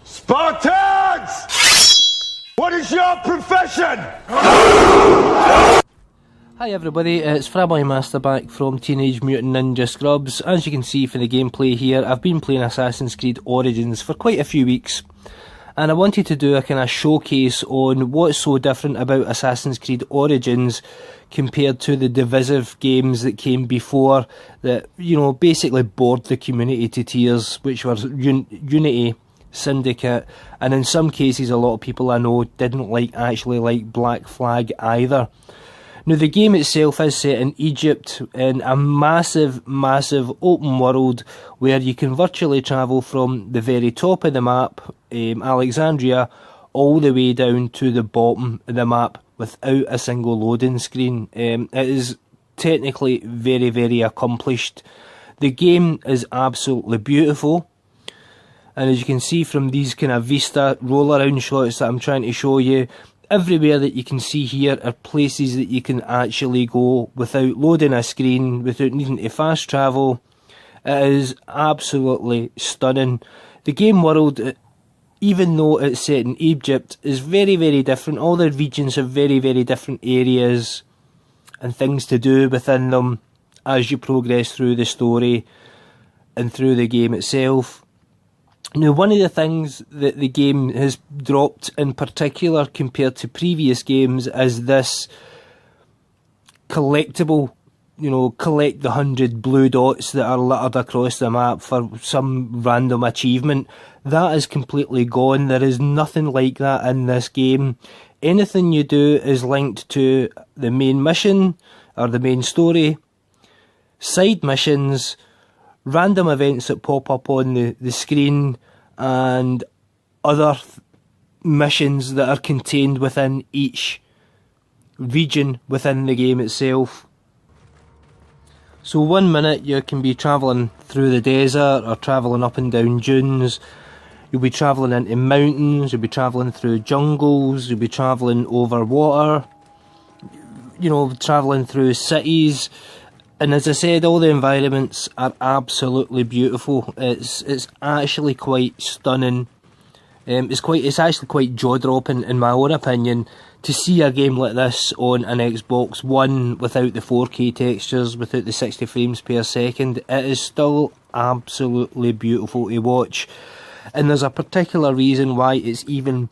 Spartans! What is your profession? Hi everybody, it's Fraboy Master back from Teenage Mutant Ninja Scrubs. As you can see from the gameplay here, I've been playing Assassin's Creed Origins for quite a few weeks. And I wanted to do a kind of showcase on what's so different about Assassin's Creed Origins compared to the divisive games that came before that, you know, basically bored the community to tears, which were Unity, Syndicate, and in some cases a lot of people I know didn't actually like Black Flag either. Now the game itself is set in Egypt in a massive open world where you can virtually travel from the very top of the map, Alexandria, all the way down to the bottom of the map without a single loading screen. It is technically very accomplished. The game is absolutely beautiful, and as you can see from these kind of vista roll around shots that I'm trying to show you, everywhere that you can see here are places that you can actually go without loading a screen, without needing to fast travel. It is absolutely stunning. The game world, even though it's set in Egypt, is very different. All the regions have very different areas and things to do within them as you progress through the story and through the game itself. Now, one of the things that the game has dropped in particular compared to previous games is this collectible, you know, collect the 100 blue dots that are littered across the map for some random achievement. That is completely gone. There is nothing like that in this game. Anything you do is linked to the main mission or the main story, side missions, random events that pop up on the screen, and other missions that are contained within each region within the game itself. So 1 minute you can be travelling through the desert or travelling up and down dunes. You'll be travelling into mountains, you'll be travelling through jungles, you'll be travelling over water, you know, travelling through cities. And as I said, all the environments are absolutely beautiful. It's actually quite stunning. It's actually quite jaw-dropping in my own opinion to see a game like this on an Xbox One without the 4K textures, without the 60 frames per second. It is still absolutely beautiful to watch. And there's a particular reason why it's even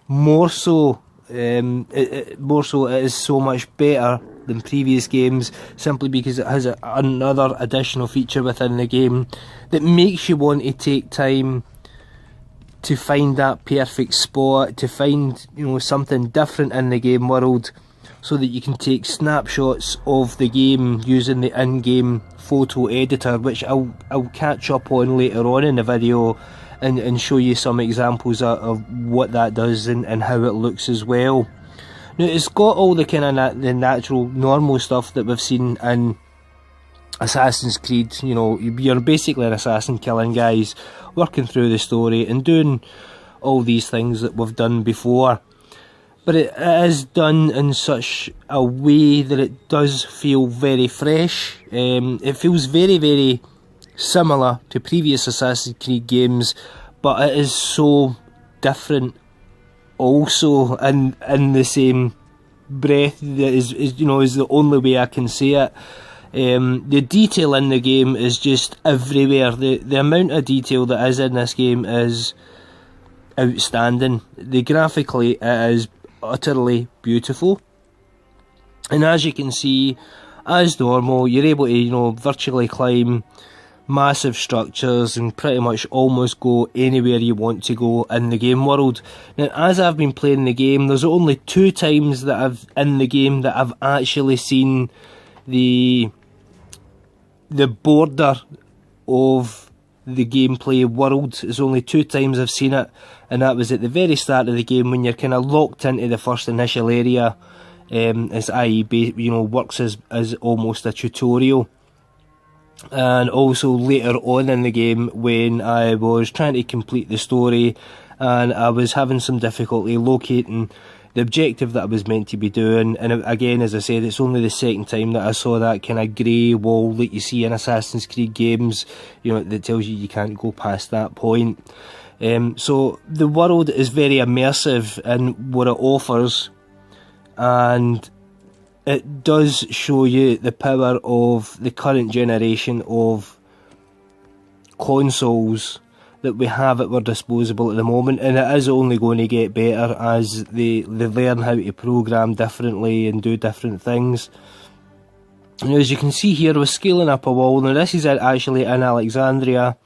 more so. It is so much better than previous games, simply because it has another additional feature within the game that makes you want to take time to find that perfect spot, to find, you know, something different in the game world, so that you can take snapshots of the game using the in-game photo editor, which I'll catch up on later on in the video and show you some examples of what that does and how it looks as well. Now, it's got all the kind of the natural, normal stuff that we've seen in Assassin's Creed. You know, you're basically an assassin killing guys, working through the story and doing all these things that we've done before. But it is done in such a way that it does feel very fresh. It feels very similar to previous Assassin's Creed games, but it is so different also in the same breath. That is you know, is the only way I can say it. The detail in the game is just everywhere. The amount of detail that is in this game is outstanding. Graphically it is utterly beautiful, and as you can see, as normal, you're able to, you know, virtually climb massive structures and pretty much almost go anywhere you want to go in the game world. Now, as I've been playing the game, there's only 2 times that I've actually seen the border of the gameplay world. There's only 2 times I've seen it, and that was at the very start of the game when you're kind of locked into the first initial area, as you know, works as almost a tutorial. And also later on in the game when I was trying to complete the story and I was having some difficulty locating the objective that I was meant to be doing. And again, as I said, it's only the second time that I saw that kind of grey wall that you see in Assassin's Creed games, you know, that tells you can't go past that point. So the world is very immersive in what it offers, and it does show you the power of the current generation of consoles that we have at our disposal at the moment, and it is only going to get better as they learn how to program differently and do different things. And as you can see here, we're scaling up a wall. Now this is actually in Alexandria,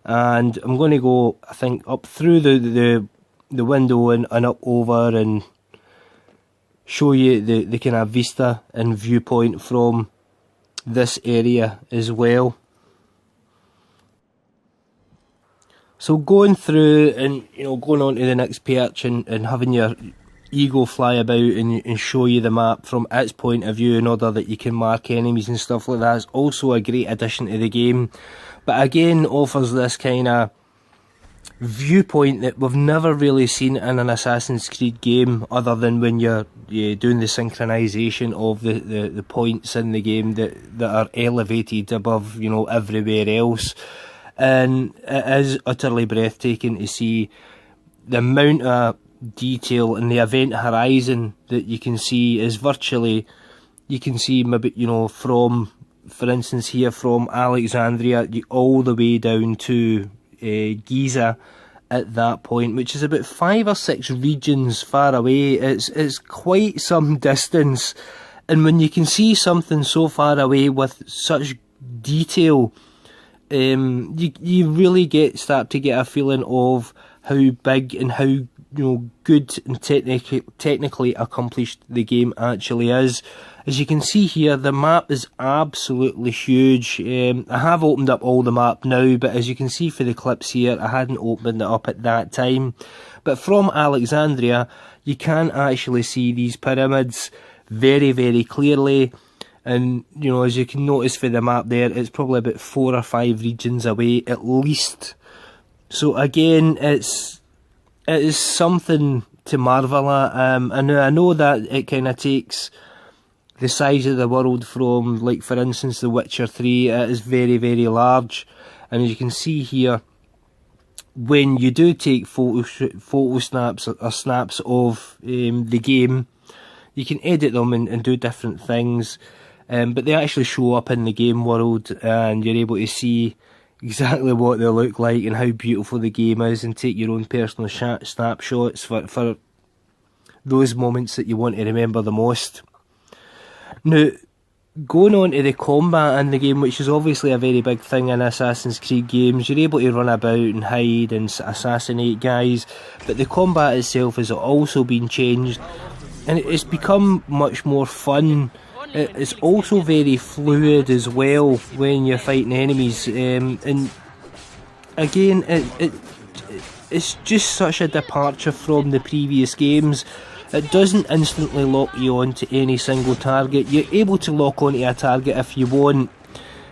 and I'm going to go, I think, up through the window and up over and show you the kind of vista and viewpoint from this area as well. So going through and, you know, going on to the next perch and having your ego fly about and show you the map from its point of view in order that you can mark enemies and stuff like that is also a great addition to the game. But again, offers this kind of viewpoint that we've never really seen in an Assassin's Creed game, other than when you're doing the synchronization of the points in the game that are elevated above, you know, everywhere else. And it is utterly breathtaking to see the amount of detail in the event horizon that you can see is virtually, you can see maybe, you know, from, for instance here, from Alexandria all the way down to Giza at that point, which is about 5 or 6 regions far away. It's quite some distance, and when you can see something so far away with such detail, you really start to get a feeling of how big and how, you know, good and technically accomplished the game actually is. As you can see here, the map is absolutely huge. I have opened up all the map now, but as you can see for the clips here, I hadn't opened it up at that time. But from Alexandria, you can actually see these pyramids very, very clearly. And, you know, as you can notice for the map there, it's probably about 4 or 5 regions away at least. So again, it is something to marvel at. And I know that it kind of takes the size of the world from, like, for instance, The Witcher 3. It is very, very large. And as you can see here, when you do take photo snaps or snaps of the game, you can edit them and do different things. But they actually show up in the game world, and you're able to see exactly what they look like and how beautiful the game is, and take your own personal snapshots for those moments that you want to remember the most. Now, going on to the combat in the game, which is obviously a very big thing in Assassin's Creed games, you're able to run about and hide and assassinate guys, but the combat itself has also been changed, and it's become much more fun. It's also very fluid as well when you're fighting enemies, and again, it's just such a departure from the previous games. It doesn't instantly lock you onto any single target. You're able to lock onto a target if you want,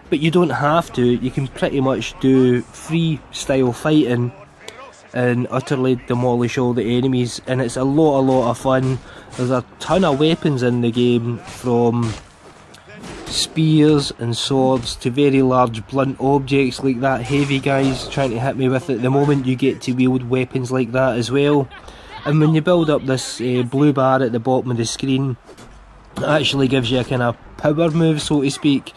but you don't have to. You can pretty much do freestyle fighting and utterly demolish all the enemies, and it's a lot of fun. There's a ton of weapons in the game, from spears and swords to very large blunt objects like that heavy guy's trying to hit me with. At the moment, you get to wield weapons like that as well. And when you build up this blue bar at the bottom of the screen, it actually gives you a kind of power move, so to speak.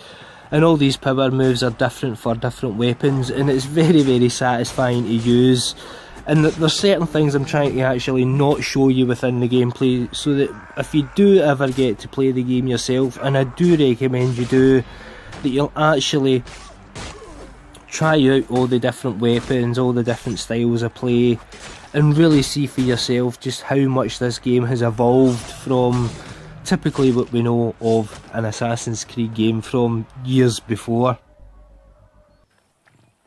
And all these power moves are different for different weapons, and it's very, very satisfying to use. And there's certain things I'm trying to actually not show you within the gameplay, so that if you do ever get to play the game yourself, and I do recommend you do, that you'll actually try out all the different weapons, all the different styles of play, and really see for yourself just how much this game has evolved from typically what we know of an Assassin's Creed game from years before.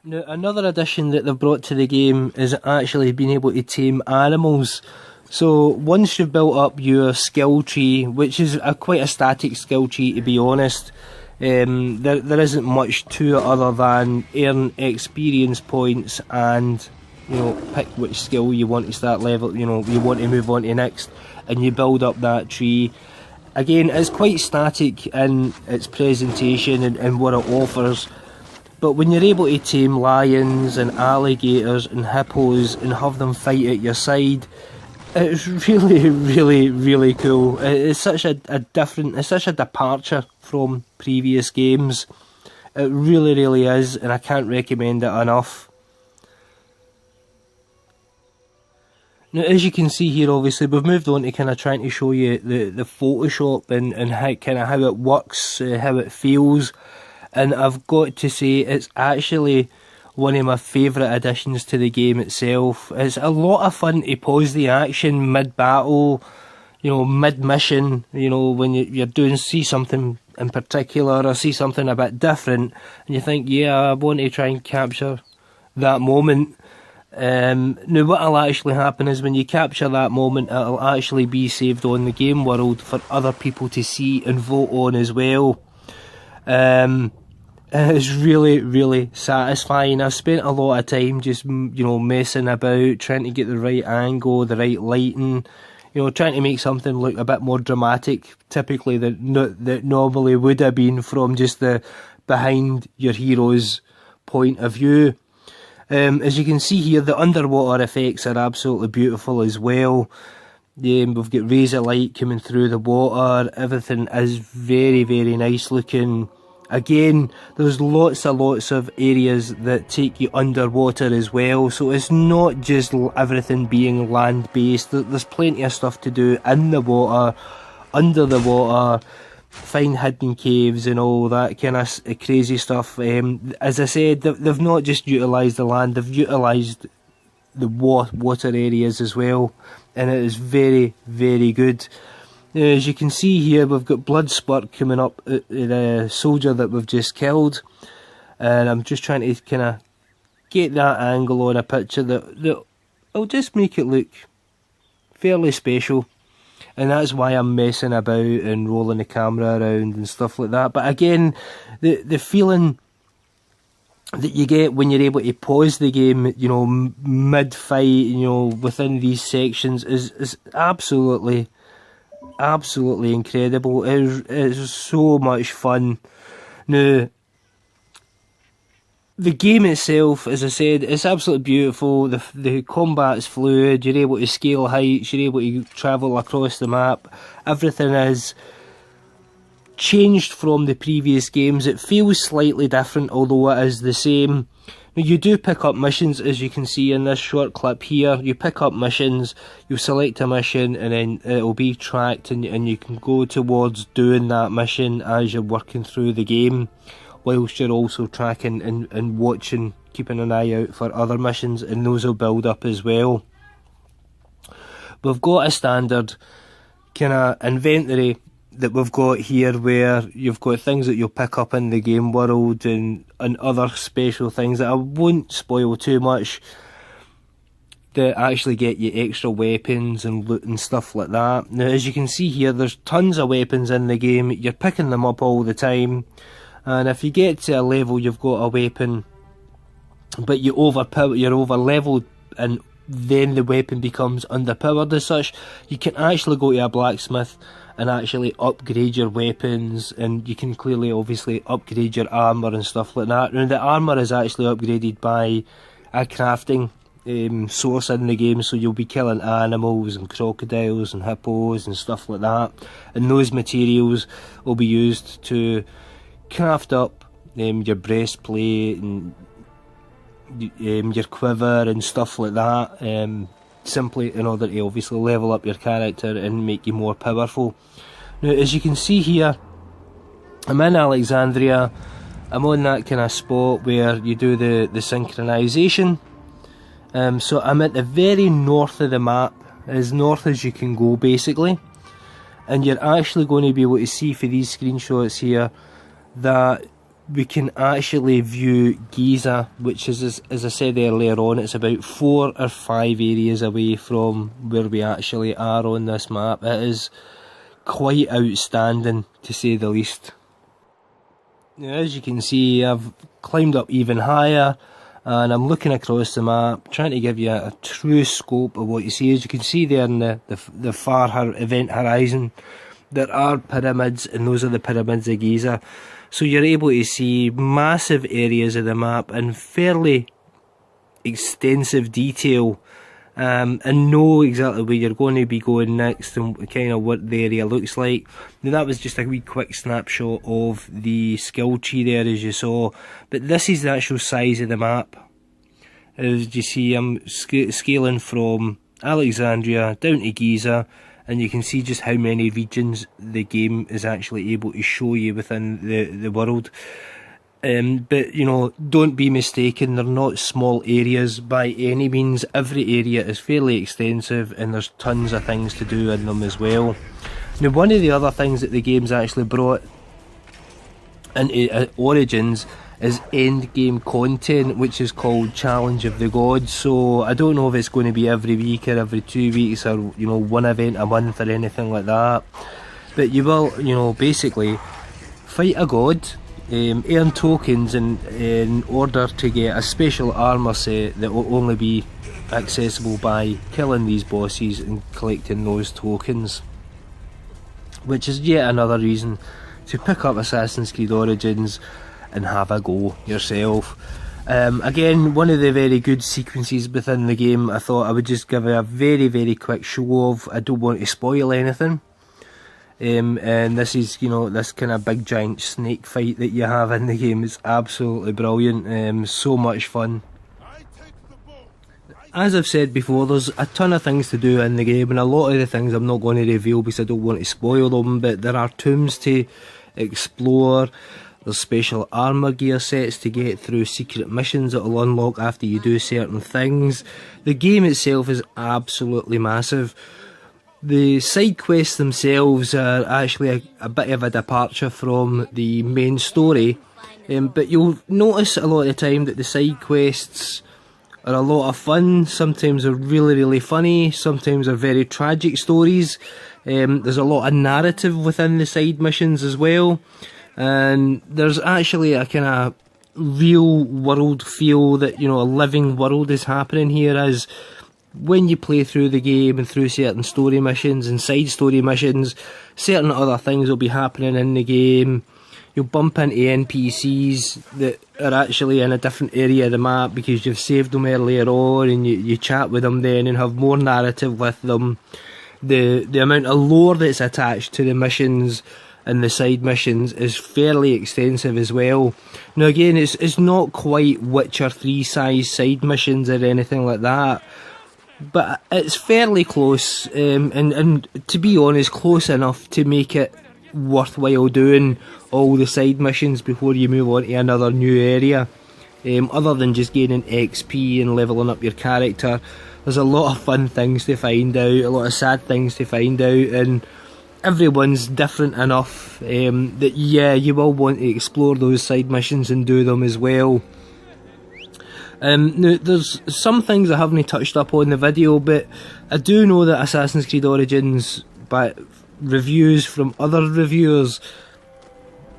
Now, another addition that they've brought to the game is actually being able to tame animals. So once you've built up your skill tree, which is quite a static skill tree to be honest, there isn't much to it other than earn experience points and, you know, pick which skill you want to start level, you know, you want to move on to next, and you build up that tree. Again, it's quite static in its presentation and what it offers, But when you're able to tame lions and alligators and hippos and have them fight at your side, it's really, really, really cool. It's such a different, it's such a departure from previous games. It really, really is, and I can't recommend it enough. Now, as you can see here, obviously, we've moved on to kind of trying to show you the Photoshop and how, kind of how it works, how it feels. And I've got to say, it's actually one of my favourite additions to the game itself. It's a lot of fun to pause the action mid-battle, you know, mid-mission, you know, when you're doing, see something in particular or see something a bit different, and you think, yeah, I want to try and capture that moment. Now what'll actually happen is when you capture that moment, it'll actually be saved on the game world for other people to see and vote on as well. It's really, really satisfying. I've spent a lot of time just, you know, messing about, trying to get the right angle, the right lighting, you know, trying to make something look a bit more dramatic, typically that normally would have been from just the behind your hero's point of view. As you can see here, the underwater effects are absolutely beautiful as well. We've got razor light coming through the water. Everything is very, very nice looking. Again, there's lots of areas that take you underwater as well, so it's not just everything being land-based. There's plenty of stuff to do in the water, under the water, find hidden caves and all that kind of crazy stuff. As I said, they've not just utilised the land, they've utilised the water areas as well, and it is very, very good. Now, as you can see here, we've got blood spurt coming up at the soldier that we've just killed, and I'm just trying to kind of get that angle on a picture that will just make it look fairly special, and that's why I'm messing about and rolling the camera around and stuff like that. But again, the feeling that you get when you're able to pause the game, you know, mid-fight, you know, within these sections is absolutely incredible. It is so much fun. Now, the game itself, as I said, it's absolutely beautiful. The combat's fluid. You're able to scale heights. You're able to travel across the map. Everything is changed from the previous games. It feels slightly different, although it is the same. Now, you do pick up missions, as you can see in this short clip here. You pick up missions, you select a mission, and then it'll be tracked, and you can go towards doing that mission as you're working through the game, whilst you're also tracking and watching, keeping an eye out for other missions, and those will build up as well. We've got a standard kind of inventory that we've got here, where you've got things that you'll pick up in the game world and other special things that I won't spoil too much, that actually get you extra weapons and loot and stuff like that. Now, as you can see here, there's tons of weapons in the game. You're picking them up all the time, and if you get to a level you've got a weapon but you're over leveled, and then the weapon becomes underpowered as such, you can actually go to a blacksmith and actually upgrade your weapons, and you can clearly obviously upgrade your armour and stuff like that. Now, the armour is actually upgraded by a crafting source in the game, so you'll be killing animals and crocodiles and hippos and stuff like that, and those materials will be used to craft up your breastplate and your quiver and stuff like that, simply in order to obviously level up your character and make you more powerful. Now, as you can see here, I'm in Alexandria. I'm on that kind of spot where you do the synchronization. So I'm at the very north of the map, as north as you can go basically, and you're actually going to be able to see for these screenshots here that we can actually view Giza, which is, as I said earlier on, it's about 4 or 5 areas away from where we actually are on this map. It is quite outstanding, to say the least. Now, as you can see, I've climbed up even higher, and I'm looking across the map, trying to give you a true scope of what you see. As you can see there in the far event horizon, there are pyramids, and those are the pyramids of Giza. So you're able to see massive areas of the map in fairly extensive detail, and know exactly where you're going to be going next and kind of what the area looks like. Now that was just a wee quick snapshot of the skill tree there, as you saw, but this is the actual size of the map. As you see, I'm scaling from Alexandria down to Giza, and you can see just how many regions the game is actually able to show you within the world. But, you know, don't be mistaken, they're not small areas by any means. Every area is fairly extensive, and there's tons of things to do in them as well. Now, one of the other things that the game's actually brought into Origins is end game content, which is called Challenge of the Gods. So I don't know if it's going to be every week or every 2 weeks, or, you know, one event a month or anything like that. But you will, you know, basically fight a god, earn tokens in order to get a special armour set that will only be accessible by killing these bosses and collecting those tokens, which is yet another reason to pick up Assassin's Creed Origins and have a go yourself. Again, one of the very good sequences within the game, I thought I would just give a very quick show of. I don't want to spoil anything. And this is, you know, this kind of big giant snake fight that you have in the game is absolutely brilliant. So much fun. As I've said before, there's a ton of things to do in the game, and a lot of the things I'm not going to reveal because I don't want to spoil them, but there are tombs to explore, there's special armour gear sets to get through secret missions that will unlock after you do certain things. The game itself is absolutely massive. The side quests themselves are actually a bit of a departure from the main story, but you'll notice a lot of the time that the side quests are a lot of fun. Sometimes they're really funny, sometimes they're very tragic stories. There's a lot of narrative within the side missions as well, and there's actually a kind of real world feel that, you know, a living world is happening here, as when you play through the game and through certain story missions and side story missions, certain other things will be happening in the game. You'll bump into NPCs that are actually in a different area of the map because you've saved them earlier on, and you chat with them then and have more narrative with them. The amount of lore that's attached to the missions and the side missions is fairly extensive as well. Now again, it's not quite Witcher 3 size side missions or anything like that, but it's fairly close, and to be honest, close enough to make it worthwhile doing all the side missions before you move on to another new area. Other than just gaining XP and leveling up your character, there's a lot of fun things to find out, a lot of sad things to find out, and everyone's different enough that, yeah, you will want to explore those side missions and do them as well. Now, there's some things I haven't touched up on in the video, but I do know that Assassin's Creed Origins, by reviews from other reviewers,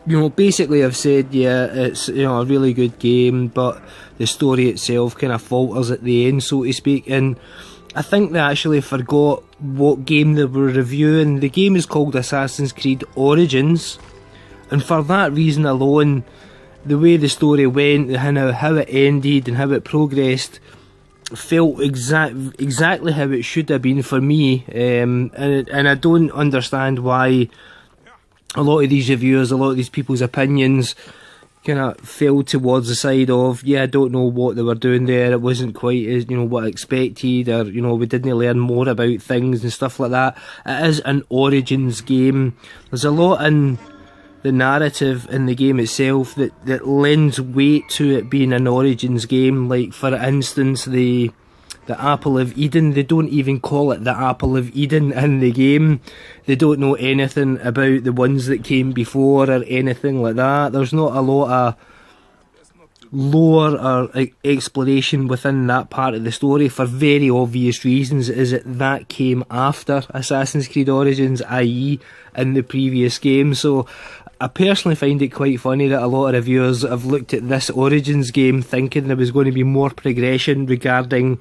you know, basically have said, yeah, it's, you know, a really good game, but the story itself kind of falters at the end, so to speak. And I think they actually forgot what game they were reviewing. The game is called Assassin's Creed Origins, and for that reason alone, the way the story went, how it ended and how it progressed felt exactly how it should have been for me, and I don't understand why a lot of these reviewers, a lot of these people's opinions kind of fell towards the side of, yeah, I don't know what they were doing there, it wasn't quite as, you know, what I expected, or, you know, we didn't learn more about things and stuff like that. It is an Origins game. There's a lot in the narrative in the game itself that lends weight to it being an Origins game. Like, for instance, the Apple of Eden, they don't even call it the Apple of Eden in the game. They don't know anything about the ones that came before or anything like that. There's not a lot of lore or exploration within that part of the story, for very obvious reasons, is that came after Assassin's Creed Origins, i.e. in the previous game. So I personally find it quite funny that a lot of reviewers have looked at this Origins game thinking there was going to be more progression regarding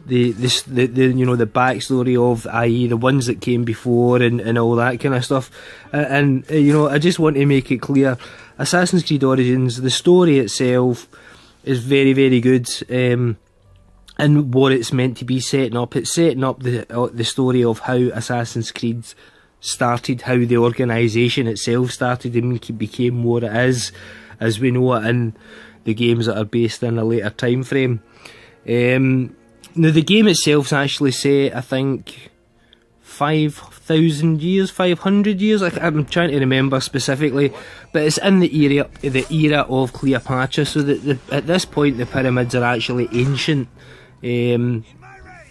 you know, the backstory of, i.e. the ones that came before and all that kind of stuff. And you know, I just want to make it clear, Assassin's Creed Origins, the story itself is very, very good, and what it's meant to be setting up. It's setting up the story of how Assassin's Creed started, how the organisation itself started and became what it is as we know it in the games that are based in a later time frame. Now the game itself's actually set, I think, 5,000 years, 500 years, I'm trying to remember specifically, but it's in the era of Cleopatra, so that at this point the pyramids are actually ancient.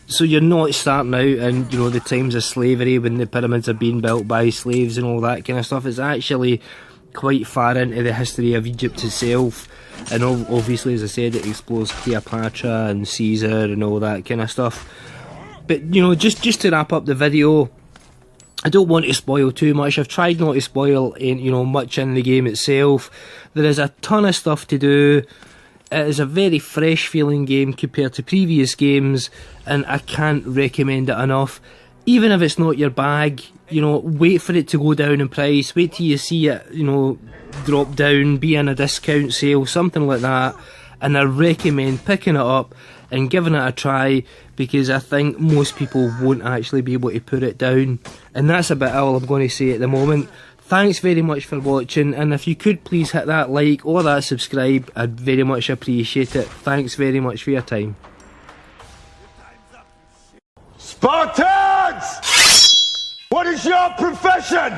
So you're not starting out in, you know, the times of slavery when the pyramids are being built by slaves and all that kind of stuff. It's actually quite far into the history of Egypt itself, and obviously, as I said, it explores Cleopatra and Caesar and all that kind of stuff. But you know, just to wrap up the video, I don't want to spoil too much. I've tried not to spoil, you know, much in the game itself. There is a ton of stuff to do. It is a very fresh feeling game compared to previous games, and I can't recommend it enough. Even if it's not your bag, you know, wait for it to go down in price, wait till you see it, you know, drop down, be in a discount sale, something like that, and I recommend picking it up and giving it a try, because I think most people won't actually be able to put it down. And that's about all I'm going to say at the moment. Thanks very much for watching, and if you could please hit that like or that subscribe, I'd very much appreciate it. Thanks very much for your time. Spartans! What is your profession?